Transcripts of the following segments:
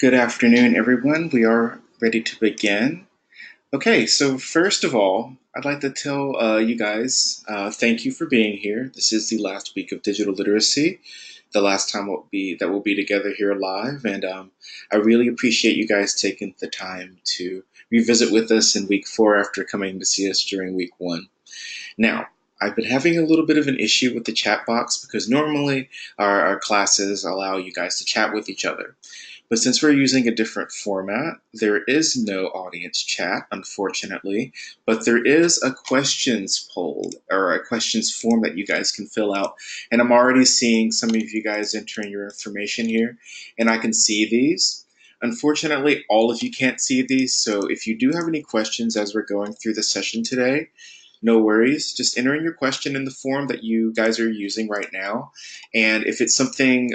Good afternoon, everyone. We are ready to begin. Okay, so first of all, I'd like to tell you guys thank you for being here. This is the last week of digital literacy, the last time we'll be together here live, and I really appreciate you guys taking the time to revisit with us in week 4 after coming to see us during week 1. Now, I've been having a little bit of an issue with the chat box because normally our classes allow you guys to chat with each other. But since we're using a different format, there is no audience chat, unfortunately, but there is a questions poll or a questions form that you guys can fill out. And I'm already seeing some of you guys entering your information here, and I can see these. Unfortunately, all of you can't see these, so if you do have any questions as we're going through the session today, no worries. Just enter in your question in the form that you guys are using right now. And if it's something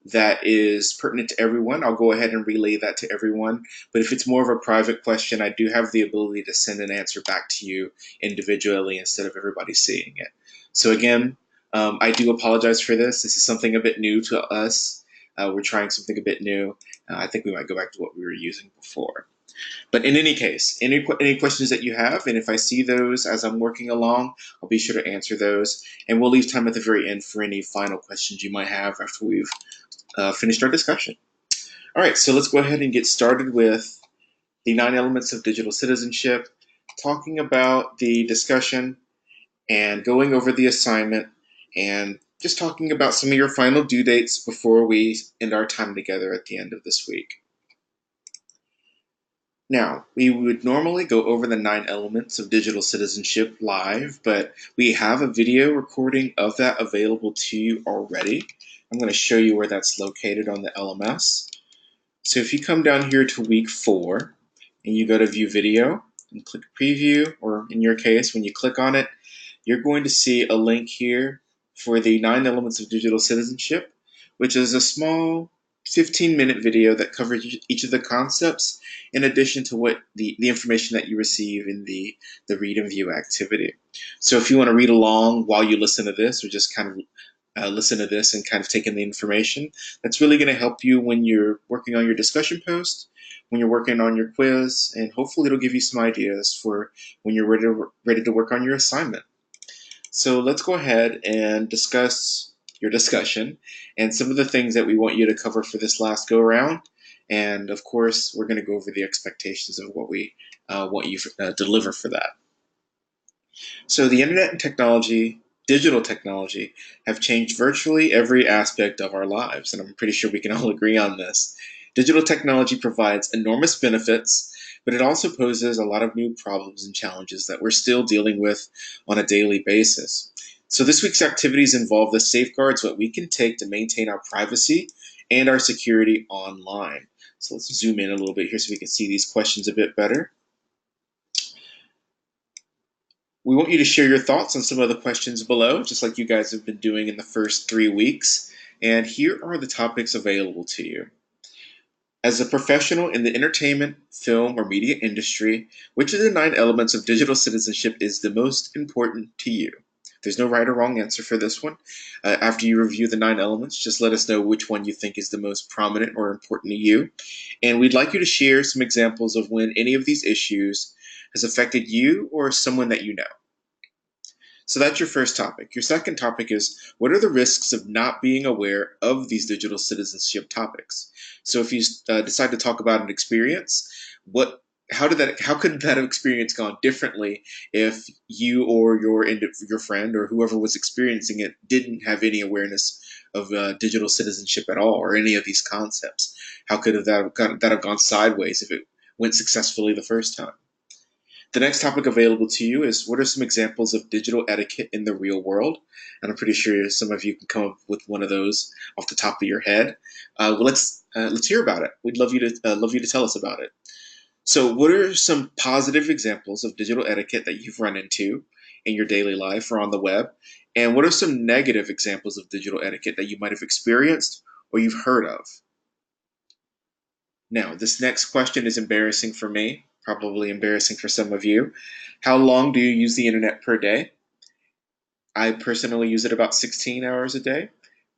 that is pertinent to everyone, I'll go ahead and relay that to everyone. But if it's more of a private question, I do have the ability to send an answer back to you individually instead of everybody seeing it. So again, I do apologize for this. This is something a bit new to us. We're trying something a bit new. I think we might go back to what we were using before. But in any case, any questions that you have, and if I see those as I'm working along, I'll be sure to answer those. And we'll leave time at the very end for any final questions you might have after we've finished our discussion. All right, so let's go ahead and get started with the 9 elements of digital citizenship, talking about the discussion and going over the assignment and just talking about some of your final due dates before we end our time together at the end of this week. Now, we would normally go over the 9 elements of digital citizenship live, but we have a video recording of that available to you already. I'm going to show you where that's located on the LMS. So if you come down here to week 4 and you go to view video and click preview, or in your case, when you click on it, you're going to see a link here for the 9 elements of digital citizenship, which is a small 15-minute video that covers each of the concepts in addition to what the information that you receive in the read and view activity. So if you want to read along while you listen to this, or just kind of listen to this and kind of take in the information, that's really going to help you when you're working on your discussion post, when you're working on your quiz, and hopefully it'll give you some ideas for when you're ready to work on your assignment. So let's go ahead and discuss your discussion and some of the things that we want you to cover for this last go around. And of course, we're going to go over the expectations of what we want you to deliver for that. So the internet and technology, digital technology, have changed virtually every aspect of our lives, and I'm pretty sure we can all agree on this. Digital technology provides enormous benefits, but it also poses a lot of new problems and challenges that we're still dealing with on a daily basis. So this week's activities involve the safeguards that we can take to maintain our privacy and our security online. So let's zoom in a little bit here so we can see these questions a bit better. We want you to share your thoughts on some of the questions below, just like you guys have been doing in the first 3 weeks. And here are the topics available to you. As a professional in the entertainment, film, or media industry, which of the 9 elements of digital citizenship is the most important to you? There's no right or wrong answer for this one. After you review the 9 elements, just let us know which one you think is the most prominent or important to you. And we'd like you to share some examples of when any of these issues has affected you or someone that you know. So that's your first topic. Your second topic is, what are the risks of not being aware of these digital citizenship topics? So if you decide to talk about an experience, how could that experience gone differently if you or your friend or whoever was experiencing it didn't have any awareness of digital citizenship at all, or any of these concepts? How could that have gone sideways if it went successfully the first time? The next topic available to you is, what are some examples of digital etiquette in the real world? And I'm pretty sure some of you can come up with one of those off the top of your head. Let's hear about it. We'd love you to tell us about it. So, what are some positive examples of digital etiquette that you've run into in your daily life or on the web? And what are some negative examples of digital etiquette that you might have experienced or you've heard of? Now, this next question is embarrassing for me, probably embarrassing for some of you. How long do you use the internet per day? I personally use it about 16 hours a day.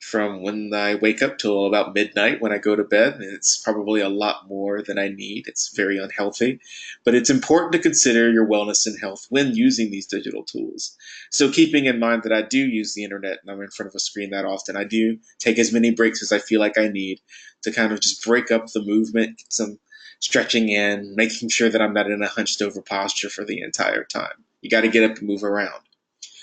from when I wake up till about midnight when I go to bed. And it's probably a lot more than I need. It's very unhealthy. But it's important to consider your wellness and health when using these digital tools. So, keeping in mind that I do use the internet and I'm in front of a screen that often, I do take as many breaks as I feel like I need to kind of just break up the movement, get some stretching in, making sure that I'm not in a hunched over posture for the entire time. You got to get up and move around.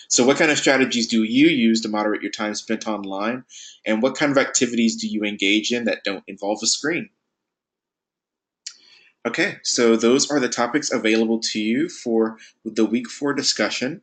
So, what kind of strategies do you use to moderate your time spent online? And what kind of activities do you engage in that don't involve a screen? Okay, so those are the topics available to you for the week 4 discussion.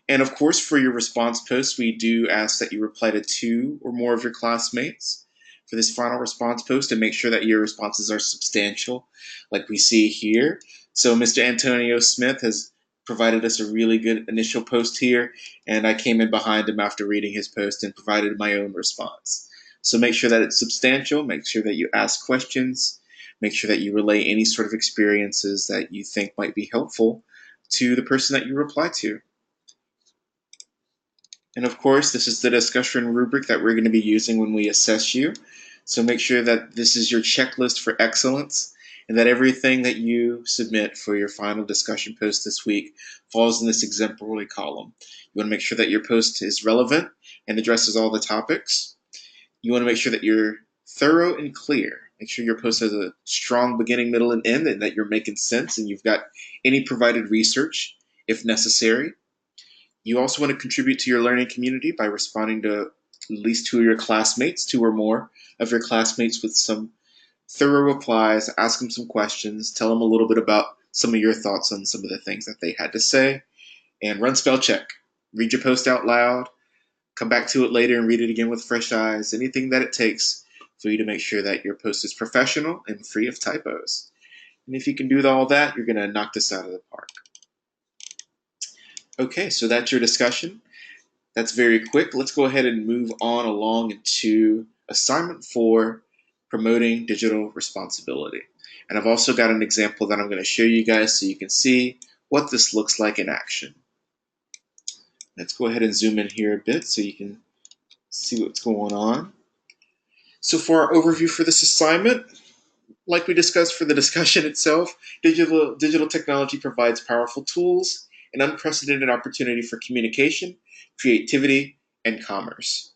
And of course, for your response post, we do ask that you reply to 2 or more of your classmates for this final response post and make sure that your responses are substantial, like we see here. So, Mr. Antonio Smith has provided us a really good initial post here, and I came in behind him after reading his post and provided my own response. So, make sure that it's substantial, make sure that you ask questions, make sure that you relay any sort of experiences that you think might be helpful to the person that you reply to. And of course, this is the discussion rubric that we're going to be using when we assess you. So make sure that this is your checklist for excellence and that everything that you submit for your final discussion post this week falls in this exemplary column. You want to make sure that your post is relevant and addresses all the topics. You want to make sure that you're thorough and clear. Make sure your post has a strong beginning, middle, and end, and that you're making sense and you've got any provided research if necessary. You also want to contribute to your learning community by responding to at least 2 of your classmates, 2 or more of your classmates with some thorough replies, ask them some questions, tell them a little bit about some of your thoughts on some of the things that they had to say, and run spell check. Read your post out loud, come back to it later and read it again with fresh eyes, anything that it takes for you to make sure that your post is professional and free of typos. And if you can do all that, you're going to knock this out of the park. Okay, so that's your discussion. That's very quick. Let's go ahead and move on along into assignment 4, promoting digital responsibility. And I've also got an example that I'm going to show you guys so you can see what this looks like in action. Let's go ahead and zoom in here a bit so you can see what's going on. So for our overview for this assignment, like we discussed for the discussion itself, digital technology provides powerful tools, an unprecedented opportunity for communication, creativity, and commerce.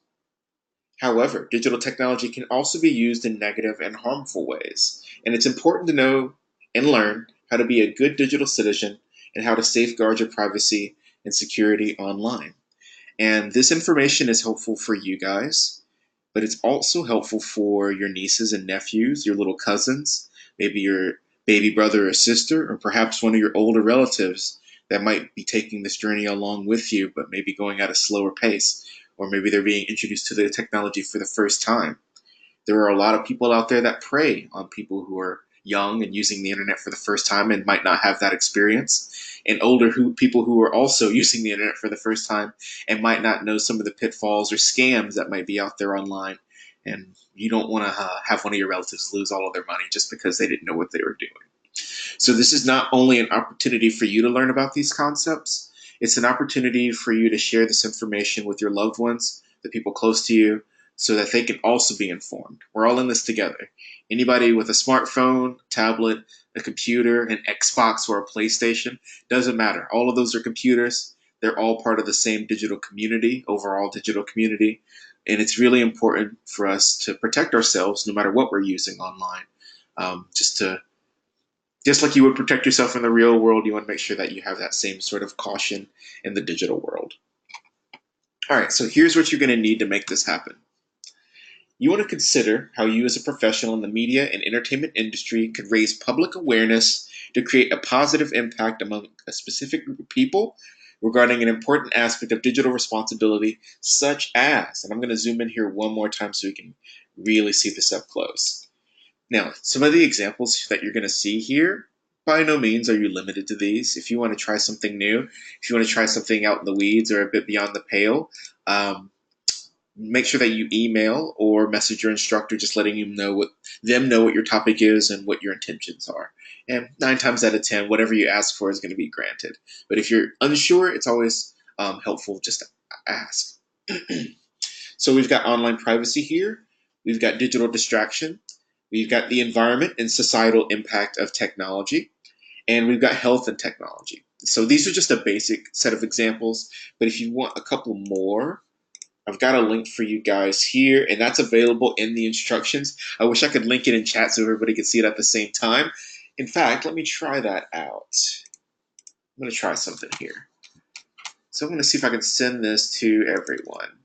However, digital technology can also be used in negative and harmful ways, and it's important to know and learn how to be a good digital citizen and how to safeguard your privacy and security online. And this information is helpful for you guys, but it's also helpful for your nieces and nephews, your little cousins, maybe your baby brother or sister, or perhaps one of your older relatives that might be taking this journey along with you, but maybe going at a slower pace, or maybe they're being introduced to the technology for the first time. There are a lot of people out there that prey on people who are young and using the internet for the first time and might not have that experience, and people who are also using the internet for the first time and might not know some of the pitfalls or scams that might be out there online. And you don't want to have one of your relatives lose all of their money just because they didn't know what they were doing. So this is not only an opportunity for you to learn about these concepts, it's an opportunity for you to share this information with your loved ones, the people close to you, so that they can also be informed. We're all in this together. Anybody with a smartphone, tablet, a computer, an Xbox, or a PlayStation, doesn't matter. All of those are computers. They're all part of the same digital community, overall digital community. And it's really important for us to protect ourselves no matter what we're using online. Just like you would protect yourself in the real world, you want to make sure that you have that same sort of caution in the digital world. All right, so here's what you're going to need to make this happen. You want to consider how you as a professional in the media and entertainment industry could raise public awareness to create a positive impact among a specific group of people regarding an important aspect of digital responsibility, such as, and I'm going to zoom in here one more time so you can really see this up close. Now, some of the examples that you're going to see here, by no means are you limited to these. If you want to try something new, if you want to try something out in the weeds or a bit beyond the pale, make sure that you email or message your instructor, just letting them know what your topic is and what your intentions are. And 9 times out of 10, whatever you ask for is going to be granted. But if you're unsure, it's always helpful just to ask. So we've got online privacy here, we've got digital distraction, we've got the environment and societal impact of technology, and we've got health and technology. So these are just a basic set of examples, but if you want a couple more, I've got a link for you guys here, and that's available in the instructions. I wish I could link it in chat so everybody could see it at the same time. In fact, let me try that out. I'm going to try something here. So I'm going to see if I can send this to everyone.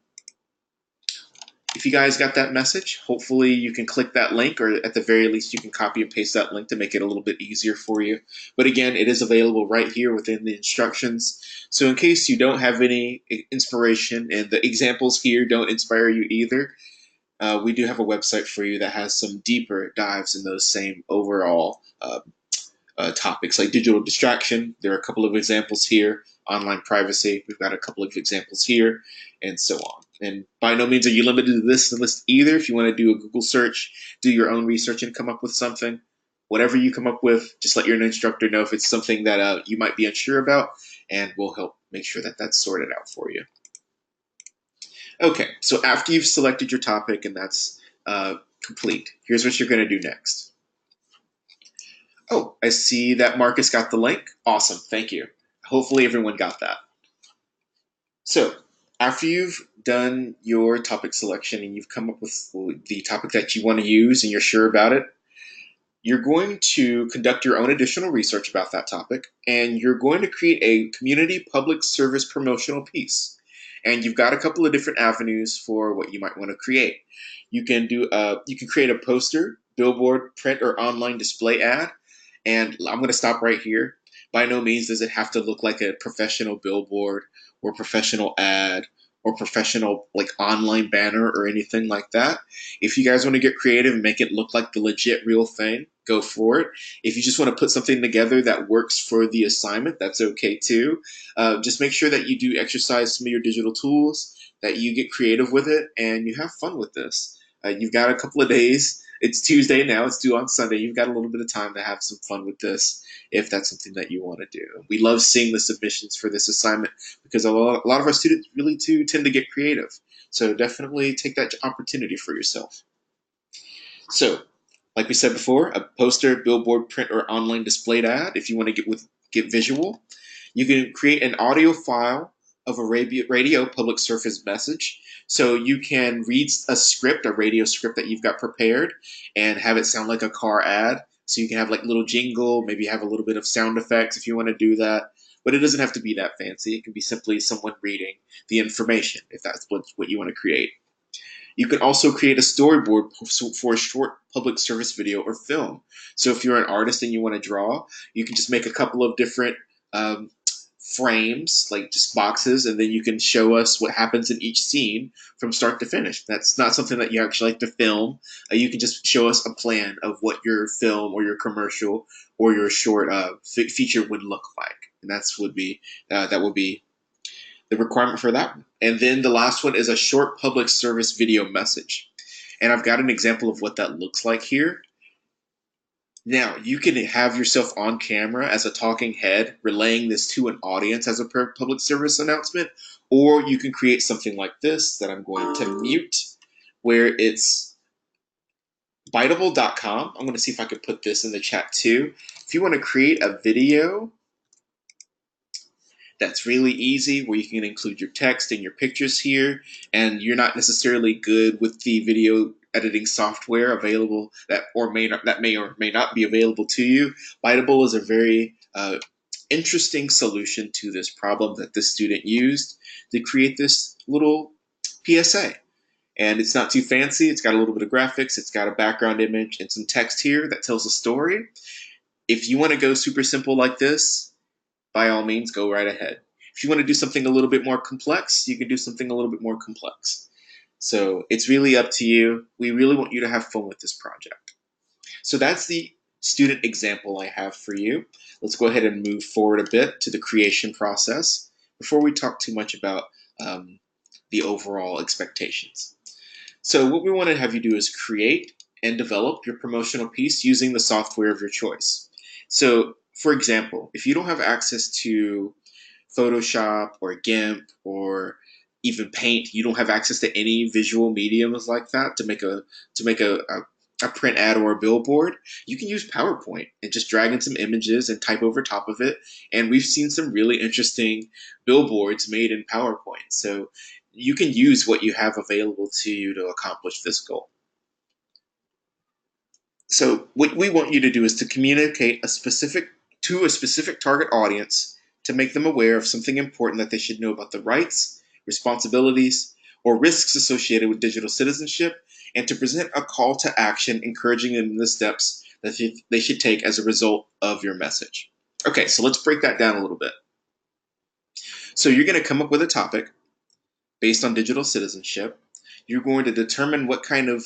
If you guys got that message, hopefully you can click that link, or at the very least you can copy and paste that link to make it a little bit easier for you. But again, it is available right here within the instructions. So in case you don't have any inspiration and the examples here don't inspire you either, we do have a website for you that has some deeper dives in those same overall topics like digital distraction. There are a couple of examples here. Online privacy, we've got a couple of examples here, and so on. And by no means are you limited to this list either. If you want to do a Google search, do your own research and come up with something, whatever you come up with, just let your instructor know if it's something that you might be unsure about, and we'll help make sure that that's sorted out for you. Okay, so after you've selected your topic and that's complete, here's what you're going to do next. Oh, I see that Marcus got the link. Awesome, thank you. Hopefully everyone got that. So after you've done your topic selection and you've come up with the topic that you want to use and you're sure about it, you're going to conduct your own additional research about that topic, and you're going to create a community public service promotional piece. And you've got a couple of different avenues for what you might want to create. You can create a poster, billboard, print, or online display ad. And I'm going to stop right here. By no means does it have to look like a professional billboard or professional ad or professional like online banner or anything like that. If you guys want to get creative and make it look like the legit real thing, go for it. If you just want to put something together that works for the assignment, that's okay too. Just make sure that you do exercise some of your digital tools, that you get creative with it, and you have fun with this. You've got a couple of days. It's Tuesday now. It's due on Sunday. You've got a little bit of time to have some fun with this if that's something that you want to do. We love seeing the submissions for this assignment because a lot of our students really do tend to get creative. So definitely take that opportunity for yourself. So, like we said before, a poster, billboard, print, or online displayed ad. If you want to get visual, you can create an audio file of a radio public service message. So you can read a script, a radio script that you've got prepared, and have it sound like a car ad. So you can have like little jingle, maybe have a little bit of sound effects if you want to do that. But it doesn't have to be that fancy. It can be simply someone reading the information if that's what you want to create. You can also create a storyboard for a short public service video or film. So if you're an artist and you want to draw, you can just make a couple of different frames, like just boxes, and then you can show us what happens in each scene from start to finish. That's not something that you actually like to film. You can just show us a plan of what your film or your commercial or your short feature would look like, and that would be the requirement for that one. And then the last one is a short public service video message. And I've got an example of what that looks like here. Now, you can have yourself on camera as a talking head, relaying this to an audience as a public service announcement, or you can create something like this that I'm going to mute, where it's Biteable.com. I'm going to see if I can put this in the chat too. If you want to create a video that's really easy, where you can include your text and your pictures here, and you're not necessarily good with the video editing software available that may or may not be available to you, Biteable is a very interesting solution to this problem that this student used to create this little PSA. And it's not too fancy. It's got a little bit of graphics. It's got a background image and some text here that tells a story. If you want to go super simple like this, by all means, go right ahead. If you want to do something a little bit more complex, you can do something a little bit more complex. So it's really up to you. We really want you to have fun with this project. So that's the student example I have for you. Let's go ahead and move forward a bit to the creation process before we talk too much about the overall expectations. So what we want to have you do is create and develop your promotional piece using the software of your choice. So for example, if you don't have access to Photoshop or GIMP or even paint. You don't have access to any visual mediums like that to make a print ad or a billboard. You can use PowerPoint and just drag in some images and type over top of it. And we've seen some really interesting billboards made in PowerPoint. So you can use what you have available to you to accomplish this goal. So what we want you to do is to communicate a specific target audience to make them aware of something important that they should know about the rights, responsibilities, or risks associated with digital citizenship, and to present a call to action encouraging them in the steps that they should take as a result of your message. Okay, so let's break that down a little bit. So you're going to come up with a topic based on digital citizenship. You're going to determine what kind of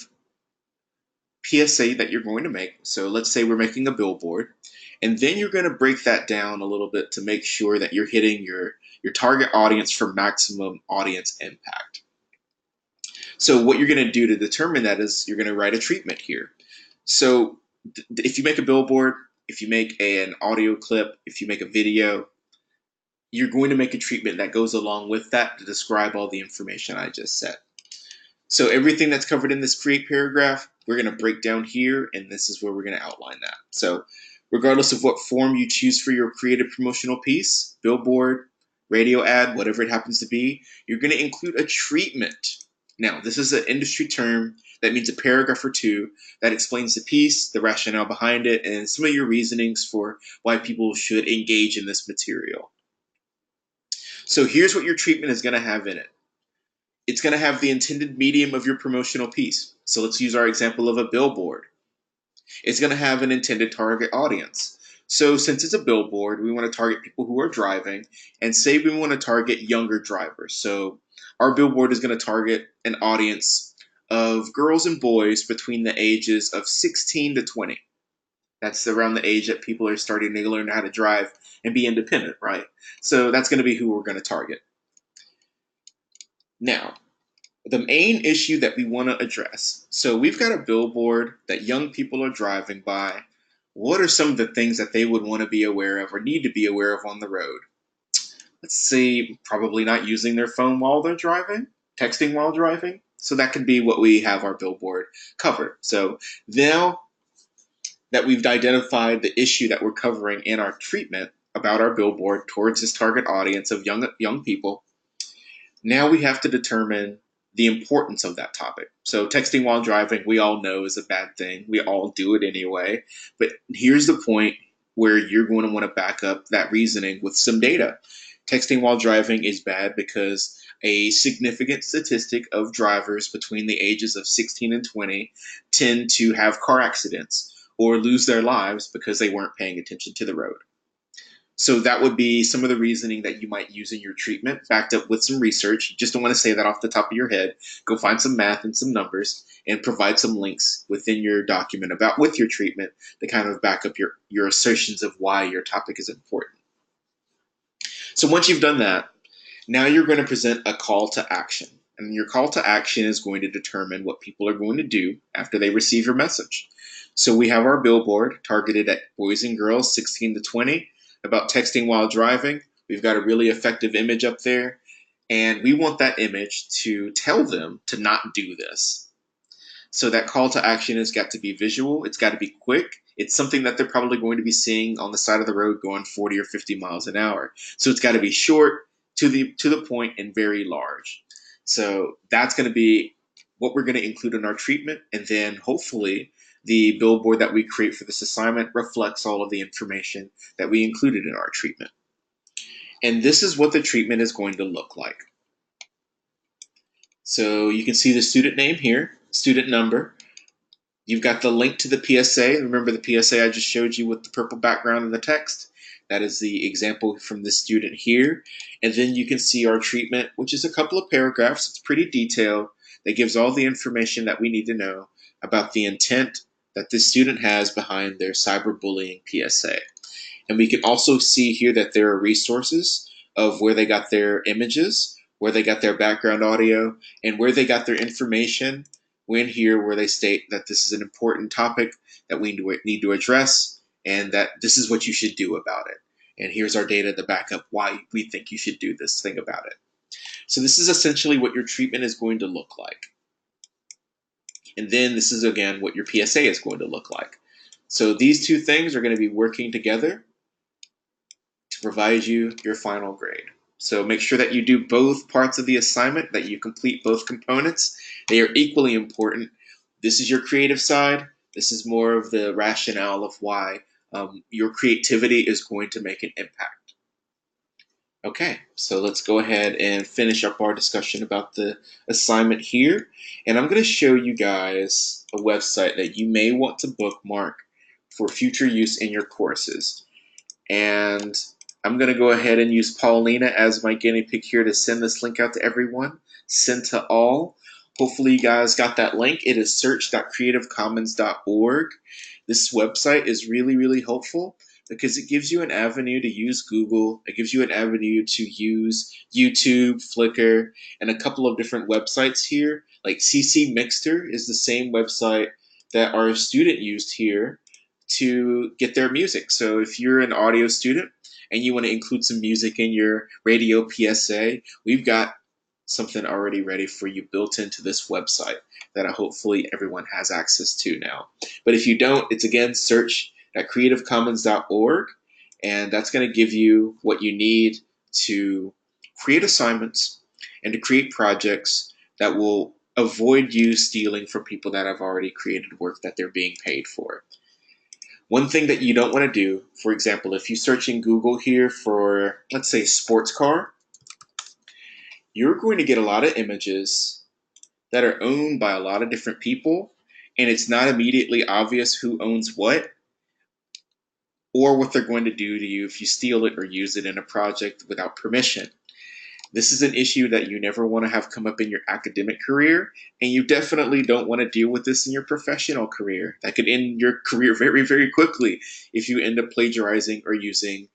PSA that you're going to make. So let's say we're making a billboard, and then you're going to break that down a little bit to make sure that you're hitting your target audience for maximum audience impact. So what you're going to do to determine that is you're going to write a treatment here. So if you make a billboard, if you make an audio clip, if you make a video, you're going to make a treatment that goes along with that to describe all the information I just said. So everything that's covered in this create paragraph, we're going to break down here, and this is where we're going to outline that. So regardless of what form you choose for your creative promotional piece, billboard, radio ad, whatever it happens to be, you're going to include a treatment. Now, this is an industry term that means a paragraph or two that explains the piece, the rationale behind it, and some of your reasonings for why people should engage in this material. So here's what your treatment is going to have in it. It's going to have the intended medium of your promotional piece. So let's use our example of a billboard. It's going to have an intended target audience. So since it's a billboard, we want to target people who are driving, and say we want to target younger drivers. So our billboard is going to target an audience of girls and boys between the ages of 16 to 20. That's around the age that people are starting to learn how to drive and be independent, right? So that's going to be who we're going to target. Now, the main issue that we want to address. So we've got a billboard that young people are driving by. What are some of the things that they would want to be aware of or need to be aware of on the road? Let's see, probably not using their phone while they're driving, texting while driving. So that could be what we have our billboard covered. So now that we've identified the issue that we're covering in our treatment about our billboard towards this target audience of young people, now we have to determine the importance of that topic. So texting while driving, we all know is a bad thing. We all do it anyway. But here's the point where you're going to want to back up that reasoning with some data. Texting while driving is bad because a significant statistic of drivers between the ages of 16 and 20 tend to have car accidents or lose their lives because they weren't paying attention to the road. So that would be some of the reasoning that you might use in your treatment, backed up with some research. You just don't want to say that off the top of your head. Go find some math and some numbers and provide some links within your document about with your treatment to kind of back up your assertions of why your topic is important. So once you've done that, now you're going to present a call to action. And your call to action is going to determine what people are going to do after they receive your message. So we have our billboard targeted at boys and girls 16 to 20 about texting while driving. We've got a really effective image up there, and we want that image to tell them to not do this. So that call to action has got to be visual. It's got to be quick. It's something that they're probably going to be seeing on the side of the road going 40 or 50 miles an hour. So it's got to be short, to the point, and very large. So that's going to be what we're going to include in our treatment, and then hopefully the billboard that we create for this assignment reflects all of the information that we included in our treatment. And this is what the treatment is going to look like. So you can see the student name here, student number. You've got the link to the PSA. Remember the PSA I just showed you with the purple background and the text? That is the example from the student here. And then you can see our treatment, which is a couple of paragraphs. It's pretty detailed. That gives all the information that we need to know about the intent that this student has behind their cyberbullying PSA. And we can also see here that there are resources of where they got their images, where they got their background audio, and where they got their information when here where they state that this is an important topic that we need to address and that this is what you should do about it. And here's our data to back up why we think you should do this thing about it. So this is essentially what your treatment is going to look like. And then this is again what your PSA is going to look like. So these two things are going to be working together to provide you your final grade. So make sure that you do both parts of the assignment, that you complete both components. They are equally important. This is your creative side. This is more of the rationale of why your creativity is going to make an impact. Okay, so let's go ahead and finish up our discussion about the assignment here. And I'm going to show you guys a website that you may want to bookmark for future use in your courses. And I'm going to go ahead and use Paulina as my guinea pig here to send this link out to everyone. Send to all. Hopefully you guys got that link. It is search.creativecommons.org. This website is really, really helpful because it gives you an avenue to use Google. It gives you an avenue to use YouTube, Flickr, and a couple of different websites here. Like CC Mixter is the same website that our student used here to get their music. So if you're an audio student and you want to include some music in your radio PSA, we've got something already ready for you built into this website that hopefully everyone has access to now. But if you don't, it's again search at creativecommons.org, and that's going to give you what you need to create assignments and to create projects that will avoid you stealing from people that have already created work that they're being paid for. One thing that you don't want to do, for example, if you search in Google here for, let's say, sports car, you're going to get a lot of images that are owned by a lot of different people, and it's not immediately obvious who owns what or what they're going to do to you if you steal it or use it in a project without permission. This is an issue that you never want to have come up in your academic career, and you definitely don't want to deal with this in your professional career. That could end your career very, very quickly if you end up plagiarizing or using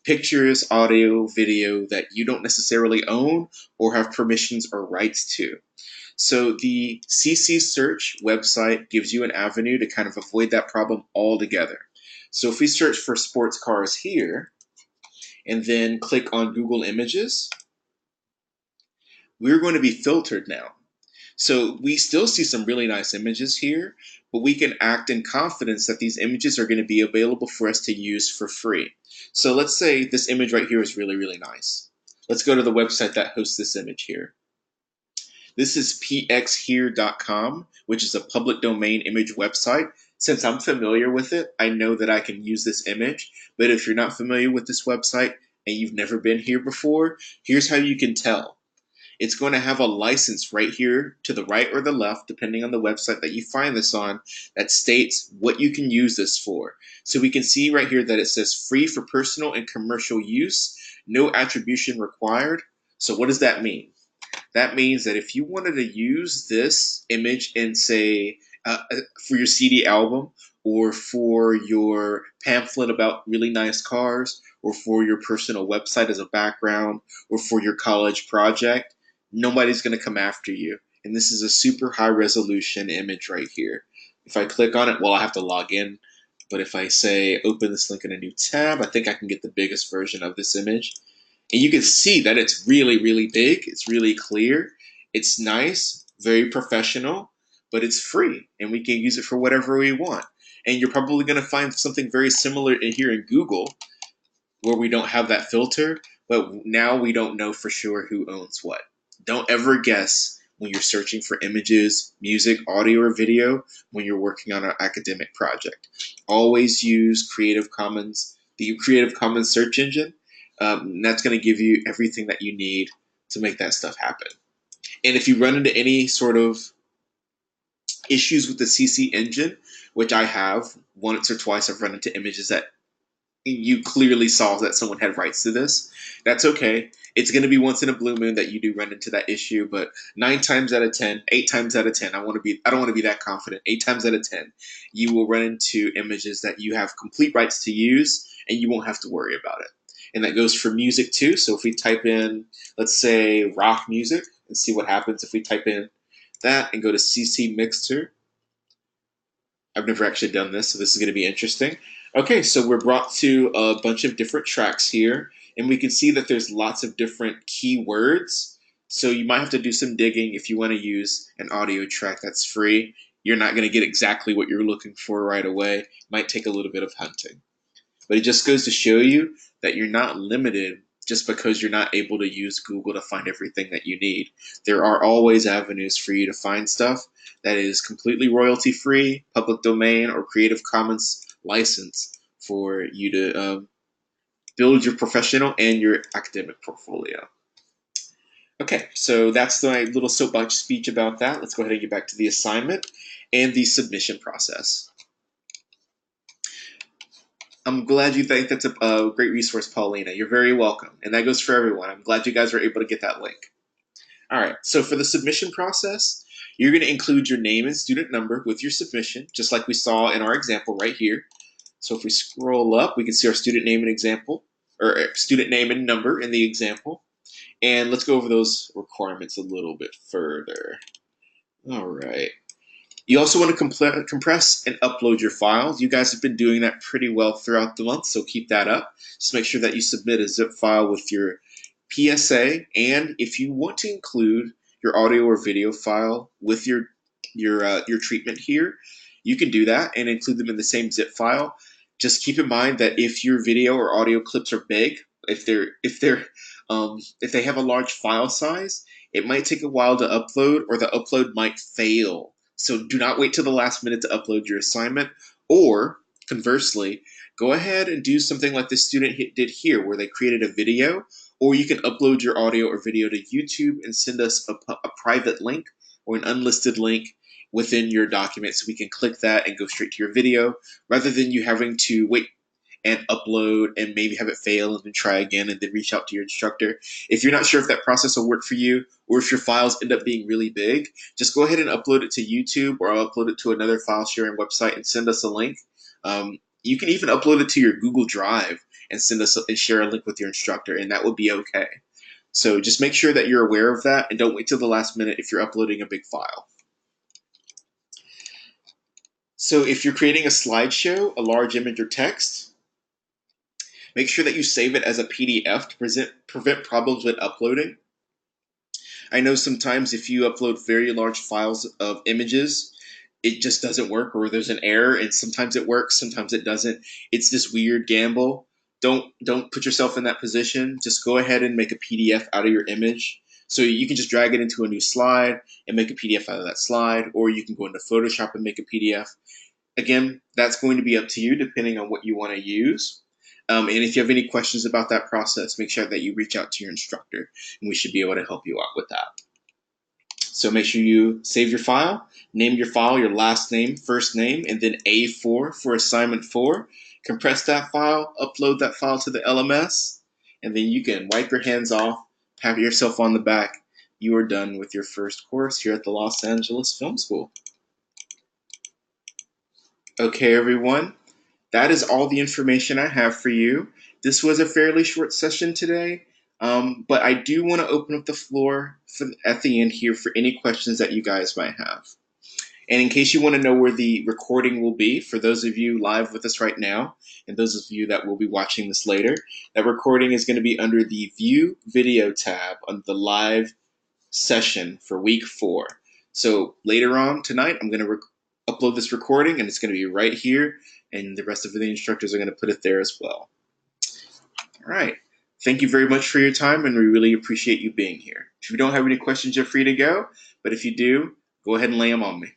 pictures, audio, video that you don't necessarily own or have permissions or rights to. So the CC Search website gives you an avenue to kind of avoid that problem altogether. So if we search for sports cars here and then click on Google Images, we're going to be filtered now. So we still see some really nice images here, but we can act in confidence that these images are going to be available for us to use for free. So let's say this image right here is really, really nice. Let's go to the website that hosts this image here. This is pxhere.com, which is a public domain image website. Since I'm familiar with it, I know that I can use this image. But if you're not familiar with this website and you've never been here before, here's how you can tell. It's going to have a license right here to the right or the left, depending on the website that you find this on, that states what you can use this for. So we can see right here that it says free for personal and commercial use, no attribution required. So what does that mean? That means that if you wanted to use this image in, say, for your CD album or for your pamphlet about really nice cars or for your personal website as a background or for your college project, nobody's going to come after you. And this is a super high resolution image right here. If I click on it, well, I have to log in. But if I say open this link in a new tab, I think I can get the biggest version of this image. And you can see that it's really, really big. It's really clear. It's nice, very professional, but it's free. And we can use it for whatever we want. And you're probably going to find something very similar in here in Google where we don't have that filter, but now we don't know for sure who owns what. Don't ever guess when you're searching for images, music, audio, or video when you're working on an academic project. Always use Creative Commons, the Creative Commons search engine. That's going to give you everything that you need to make that stuff happen. And if you run into any sort of issues with the CC engine, which I have once or twice, I've run into images that you clearly saw that someone had rights to this. That's okay. It's going to be once in a blue moon that you do run into that issue, but 9 times out of 10, 8 times out of 10, I don't want to be that confident. 8 times out of 10, you will run into images that you have complete rights to use and you won't have to worry about it. And that goes for music too. So if we type in, let's say, rock music and see what happens if we type in that and go to CC Mixer. I've never actually done this, so this is going to be interesting. Okay, so we're brought to a bunch of different tracks here, and we can see that there's lots of different keywords So you might have to do some digging if you want to use an audio track that's free. You're not going to get exactly what you're looking for right away. It might take a little bit of hunting. But it just goes to show you that you're not limited just because you're not able to use Google to find everything that you need. There are always avenues for you to find stuff that is completely royalty free, public domain, or Creative Commons license for you to build your professional and your academic portfolio. Okay, so that's my little soapbox speech about that. Let's go ahead and get back to the assignment and the submission process. I'm glad you think that's a great resource, Paulina. You're very welcome. And that goes for everyone. I'm glad you guys were able to get that link. All right, so for the submission process, you're going to include your name and student number with your submission, just like we saw in our example right here. So if we scroll up, we can see our student name and example, or student name and number in the example. And let's go over those requirements a little bit further. All right. You also want to compress and upload your files. You guys have been doing that pretty well throughout the month, so keep that up. Just make sure that you submit a zip file with your PSA, and if you want to include your audio or video file with your treatment here, you can do that and include them in the same zip file. Just keep in mind that if your video or audio clips are big, if they have a large file size, it might take a while to upload, or the upload might fail. So do not wait till the last minute to upload your assignment, or conversely, go ahead and do something like this student did here, where they created a video, or you can upload your audio or video to YouTube and send us a private link or an unlisted link within your document so we can click that and go straight to your video, rather than you having to wait and upload and maybe have it fail and then try again and then reach out to your instructor. If you're not sure if that process will work for you, or if your files end up being really big, just go ahead and upload it to YouTube, or I'll upload it to another file sharing website and send us a link. You can even upload it to your Google Drive and and share a link with your instructor, and that would be okay. So just make sure that you're aware of that, and don't wait till the last minute if you're uploading a big file. So if you're creating a slideshow, a large image or text, make sure that you save it as a PDF to prevent problems with uploading. I know sometimes if you upload very large files of images, it just doesn't work, or there's an error, and sometimes it works, sometimes it doesn't. It's this weird gamble. Don't put yourself in that position. Just go ahead and make a PDF out of your image. So you can just drag it into a new slide and make a PDF out of that slide, or you can go into Photoshop and make a PDF. Again, that's going to be up to you depending on what you want to use. And if you have any questions about that process, make sure that you reach out to your instructor, and we should be able to help you out with that. So make sure you save your file, name your file your last name, first name, and then A4 for assignment 4. Compress that file, upload that file to the LMS, and then you can wipe your hands off, pat yourself on the back. You are done with your first course here at the Los Angeles Film School. Okay, everyone. That is all the information I have for you. This was a fairly short session today, but I do want to open up the floor at the end here for any questions that you guys might have. And in case you want to know where the recording will be, for those of you live with us right now, and those of you that will be watching this later, that recording is going to be under the View Video tab on the live session for week 4. So later on tonight, I'm going to upload this recording, and it's going to be right here, and the rest of the instructors are going to put it there as well. All right. Thank you very much for your time, and we really appreciate you being here. If you don't have any questions, you're free to go, but if you do, go ahead and lay them on me.